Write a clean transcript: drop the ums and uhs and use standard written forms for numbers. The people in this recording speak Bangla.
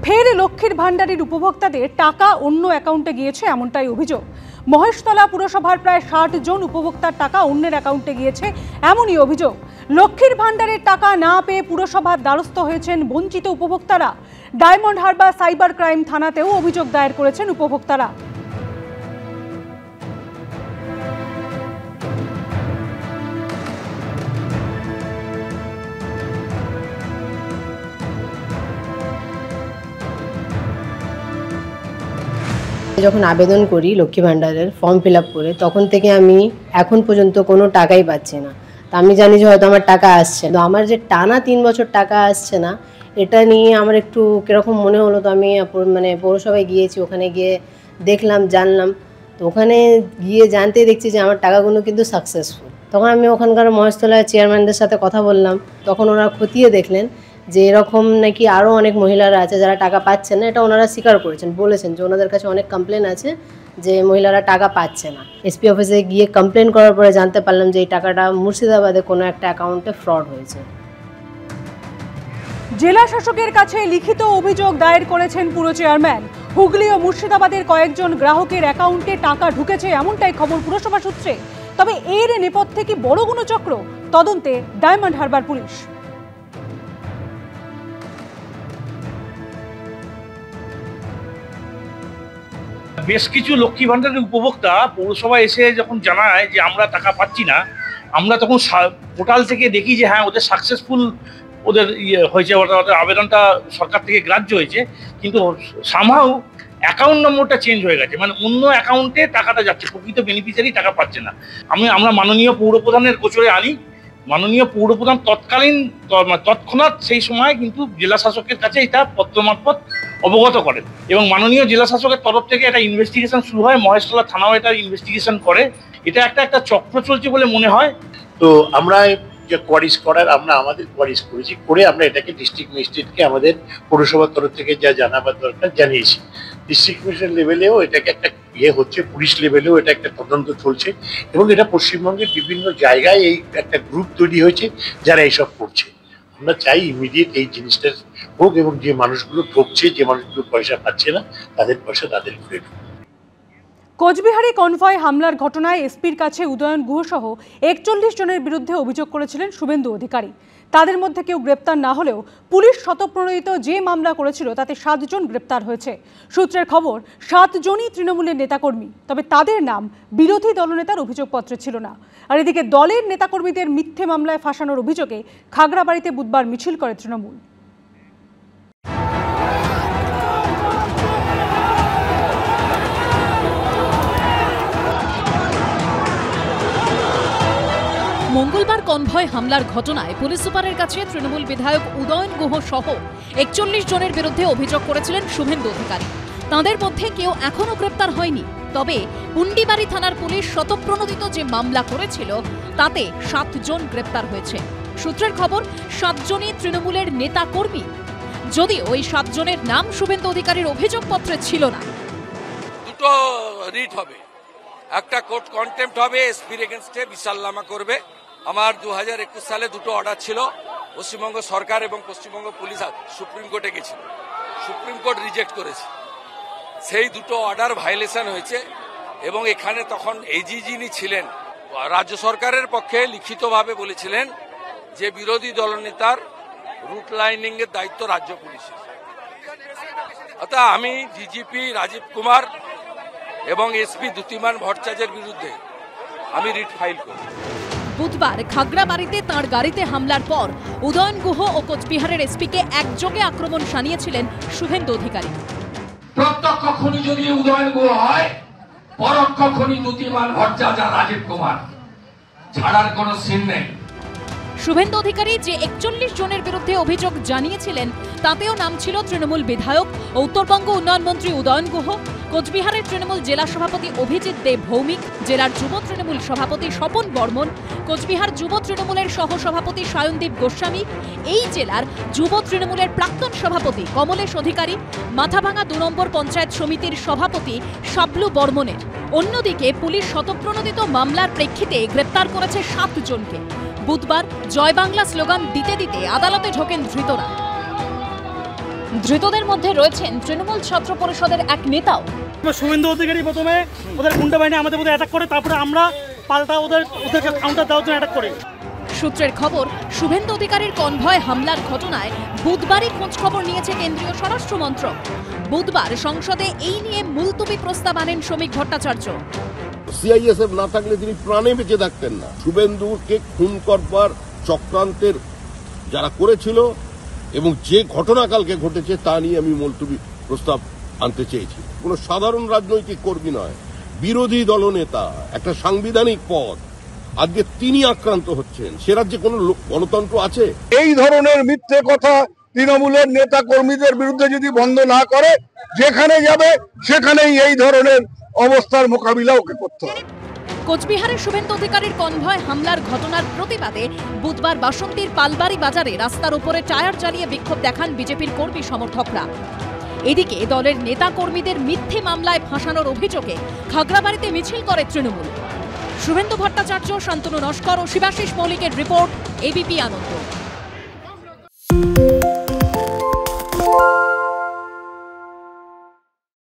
ফের লক্ষ্মীর ভাণ্ডারের উপভোক্তাদের টাকা অন্য অ্যাকাউন্টে গিয়েছে এমনটাই অভিযোগ। মহেশতলা পুরসভার প্রায় ৬০ জন উপভোক্তার টাকা অন্যের অ্যাকাউন্টে গিয়েছে এমনই অভিযোগ। লক্ষ্মীর ভাণ্ডারের টাকা না পেয়ে পুরসভার দ্বারস্থ হয়েছেন বঞ্চিত উপভোক্তারা। ডায়মন্ড হারবার সাইবার ক্রাইম থানাতেও অভিযোগ দায়ের করেছেন উপভোক্তারা। যখন আবেদন করি লক্ষ্মী ভাণ্ডারের ফর্ম ফিল আপ করে, তখন থেকে আমি এখন পর্যন্ত কোনো টাকাই পাচ্ছি না। তা আমি জানি যে হয়তো আমার টাকা আসছে, তো আমার যে টানা 3 বছর টাকা আসছে না, এটা নিয়ে আমার একটু কীরকম মনে হলো। তো আমি পৌরসভায় গিয়েছি, ওখানে গিয়ে দেখলাম, জানলাম। তো ওখানে গিয়ে দেখছি যে আমার টাকাগুলো কিন্তু সাকসেসফুল। তখন আমি ওখানকার মহেশতলার চেয়ারম্যানদের সাথে কথা বললাম। তখন ওরা খতিয়ে দেখলেন যে এরকম নাকি আরও অনেক মহিলারা আছে যারা টাকা পাচ্ছেন না। এটা ওনারা স্বীকার করেছেন, বলেছেন যে ওনাদের কাছে অনেক কমপ্লেন আছে যে মহিলারা টাকা পাচ্ছে না। এসপি অফিসে গিয়ে কমপ্লেন করার পরে জানতে পারলাম যে এই টাকাটা মুর্শিদাবাদে কোনো একটা অ্যাকাউন্টে ফ্রড হয়েছে। জেলা শাসকের কাছে লিখিত অভিযোগ দায়ের করেছেন পুরো চেয়ারম্যান। হুগলি ও মুর্শিদাবাদের কয়েকজন গ্রাহকের অ্যাকাউন্টে টাকা ঢুকেছে এমনটাই খবর পুরসভা সূত্রে। তবে এর নেপথ্যে কি বড় কোনো চক্র? তদন্তে ডায়মন্ড হারবার পুলিশ। বেশ কিছু লক্ষ্মী ভাণ্ডারের উপভোক্তা পৌরসভায় এসে যখন জানায় যে আমরা টাকা পাচ্ছি না, আমরা তখন পোর্টাল থেকে দেখি যে হ্যাঁ ওদের সাকসেসফুল, ওদের হয়েছে, ওদের আবেদনটা সরকার থেকে গ্রাহ্য হয়েছে, কিন্তু সামহাউ অ্যাকাউন্ট নম্বরটা চেঞ্জ হয়ে গেছে, মানে অন্য অ্যাকাউন্টে টাকাটা যাচ্ছে, প্রকৃত বেনিফিশিয়ারি টাকা পাচ্ছে না। আমরা মাননীয় পৌরপ্রধানের গোচরে আনি। মাননীয় পৌরপ্রধান তৎক্ষণাৎ সেই সময় কিন্তু জেলা শাসকের কাছে এটা পত্র মারফত অবগত করেন এবং মাননীয় জেলা শাসকের তরফ থেকে একটা ইনভেস্টিগেশন শুরু হয়। মহেশতলা থানাও এটা ইনভেস্টিগেশন করে। এটা একটা চক্র চলছে বলে মনে হয়। তো আমরা যে কোয়ারিজ করার আমরা আমাদের কোয়ারিজ করেছি, করে আমরা এটাকে ডিস্ট্রিক্ট ম্যাজিস্ট্রেটকে আমাদের পৌরসভার তরফ থেকে যা জানাবার দরকার জানিয়েছি। ডিস্ট্রিক্ট ম্যাজিস্ট্রেট লেভেলেও এটাকে একটা হচ্ছে, পুলিশ লেভেলেও এটা একটা তদন্ত চলছে এবং এটা পশ্চিমবঙ্গের বিভিন্ন জায়গায় এই একটা গ্রুপ তৈরি হয়েছে যারা এইসব করছে। আমরা চাই ইমিডিয়েট এই জিনিসটা হোক এবং যে মানুষগুলো ঠকছে, যে মানুষগুলো পয়সা পাচ্ছে না, তাদের পয়সা তাদের ঘুরে ঢুক। কোচবিহারে কনভয় হামলার ঘটনায় এসপির কাছে উদয়ন গুহ সহ 41 জনের বিরুদ্ধে অভিযোগ করেছিলেন শুভেন্দু অধিকারী। তাদের মধ্যে কেউ গ্রেপ্তার না হলেও পুলিশ স্বতঃপ্রণোদিত যে মামলা করেছিল তাতে 7 জন গ্রেপ্তার হয়েছে। সূত্রের খবর, 7 জনই তৃণমূলের নেতাকর্মী, তবে তাদের নাম বিরোধী দলনেতার অভিযোগপত্রে ছিল না। আর এদিকে দলের নেতাকর্মীদের মিথ্যে মামলায় ফাঁসানোর অভিযোগে খাগড়াবাড়িতে বুধবার মিছিল করে তৃণমূল। মঙ্গলবার কনভয় হামলার ঘটনায় পুলিশ সুপারের কাছে তৃণমূল বিধায়ক উদয়ন গুহ সহ 41 জনের বিরুদ্ধে অভিযোগ করেছিলেন শুভেন্দু অধিকারী। তাঁদের মধ্যে কেউ এখনো গ্রেপ্তার হয়নি, তবে পুন্ডিবাড়ি থানার পুলিশ স্বতঃপ্রণোদিত যে মামলা করেছিল তাতে 7 জন গ্রেপ্তার হয়েছে। সূত্রের খবর, 7 জনই তৃণমূলের নেতা কর্মী, যদিও ওই 7 জনের নাম শুভেন্দু অধিকারীর অভিযোগপত্রে ছিল না। দুটো রিট হবে, একটা কোর্ট কন্টেম্প্ট হবে, এসপির এগেইনস্টে বিশালনামা করবে। আমার 2021 সালে দুটো অর্ডার ছিল, পশ্চিমবঙ্গ সরকার এবং পশ্চিমবঙ্গ পুলিশ সুপ্রিম কোর্টে গেছিল, সুপ্রিম কোর্ট রিজেক্ট করেছে। সেই দুটো অর্ডার ভায়োলেশন হয়েছে এবং এখানে তখন এজি যিনি ছিলেন রাজ্য সরকারের পক্ষে লিখিতভাবে বলেছিলেন যে বিরোধী দলনেতার রুট লাইনিং এর দায়িত্ব রাজ্য পুলিশের। অর্থাৎ আমি ডিজিপি রাজীব কুমার এবং এসপি দ্যুতিমান ভট্টাচার্যের বিরুদ্ধে আমি রিট ফাইল করি। বুধবার খাগড়াবাড়িতে তাঁর গাড়িতে হামলার পর উদয়ন গুহ ও কোচবিহারের এসপিকে একযোগে আক্রমণ শানিয়েছিলেন শুভেন্দু অধিকারী। প্রত্যক্ষ খুনি যদি উদয়ন গুহ হয়, পরোক্ষ খুনি দ্যুতিমান ভট্টাচার্য রাজীব কুমার, ছাড়ার কোনো সিন নেই। শুভেন্দু অধিকারী যে 41 জনের বিরুদ্ধে অভিযোগ জানিয়েছিলেন তাতেও নাম ছিল তৃণমূল বিধায়ক ও উত্তরবঙ্গ উন্নয়ন মন্ত্রী উদয়ন গুহ, কোচবিহারের তৃণমূল জেলা সভাপতি অভিজিৎ দেব ভৌমিক, জেলার যুব তৃণমূল সভাপতি স্বপন বর্মন, কোচবিহার যুব তৃণমূলের সহ সভাপতি সায়নদীপ গোস্বামী, এই জেলার যুব তৃণমূলের প্রাক্তন সভাপতি কমলেশ অধিকারী, মাথাভাঙা 2 নম্বর পঞ্চায়েত সমিতির সভাপতি শাবলু বর্মনের। অন্যদিকে পুলিশ স্বতঃপ্রণোদিত মামলার প্রেক্ষিতে গ্রেপ্তার করেছে 7 জনকে। বুধবার জয় বাংলা স্লোগান দিতে দিতে আদালতে ঢোকেন ধৃতরা। ধৃতদের মধ্যে রয়েছেন তৃণমূল ছাত্র পরিষদের এক নেতাও। শুভেন্দু অধিকারী প্রথমে ওদের গুন্ডা বাহিনী আমাদের মধ্যে অ্যাটাক করে, তারপরে আমরা পাল্টা ওদেরকে কাউন্টার দেওয়ার জন্য অ্যাটাক করি। সূত্রের খবর, শুভেন্দু অধিকারীর কনভয় হামলার ঘটনায় বুধবারই খোঁজখবর নিয়েছে কেন্দ্রীয় স্বরাষ্ট্র মন্ত্রক। বুধবার সংসদে এই নিয়ে মুলতবি প্রস্তাব আনেন শ্রমিক ভট্টাচার্য। সিআইএসএফ না থাকলে তিনি প্রাণে বেঁচে থাকতেন না। শুভেন্দুকে খুন করবার চক্রান্তের যারা করেছিল এবং যে ঘটনা কালকে ঘটেছে তা নিয়ে আমি মুলতবি প্রস্তাব আনতে চেয়েছি। কোনো সাধারণ রাজনৈতিক কর্মী নয়, বিরোধী দলনেতা, একটা সাংবিধানিক পদ, আজকে তিনি আক্রান্ত হচ্ছেন। সে রাজ্যে কোনো গণতন্ত্র আছে? এই ধরনের মিথ্যে কথা তৃণমূলের নেতা কর্মীদের বিরুদ্ধে যদি বন্ধ না করে, যেখানে যাবে সেখানেই এই ধরনের অবস্থার মোকাবিলা ওকে করতে হবে। কোচবিহারের শুভেন্দু অধিকারীর কনভয় হামলার ঘটনার প্রতিবাদে বুধবার বাসন্তীর পালবাড়ি বাজারে রাস্তার উপরে টায়ার জ্বালিয়ে বিক্ষোভ দেখান বিজেপির কর্মী সমর্থকরা। এদিকে দলের নেতা কর্মীদের মিথ্যে মামলায় ফাঁসানোর অভিযোগে খাগড়াবাড়িতে মিছিল করে তৃণমূল। শুভেন্দু ভট্টাচার্য, শান্তনু নস্কর ও শিবাশিস মৌলিকের রিপোর্ট, এবিপি আনন্দ।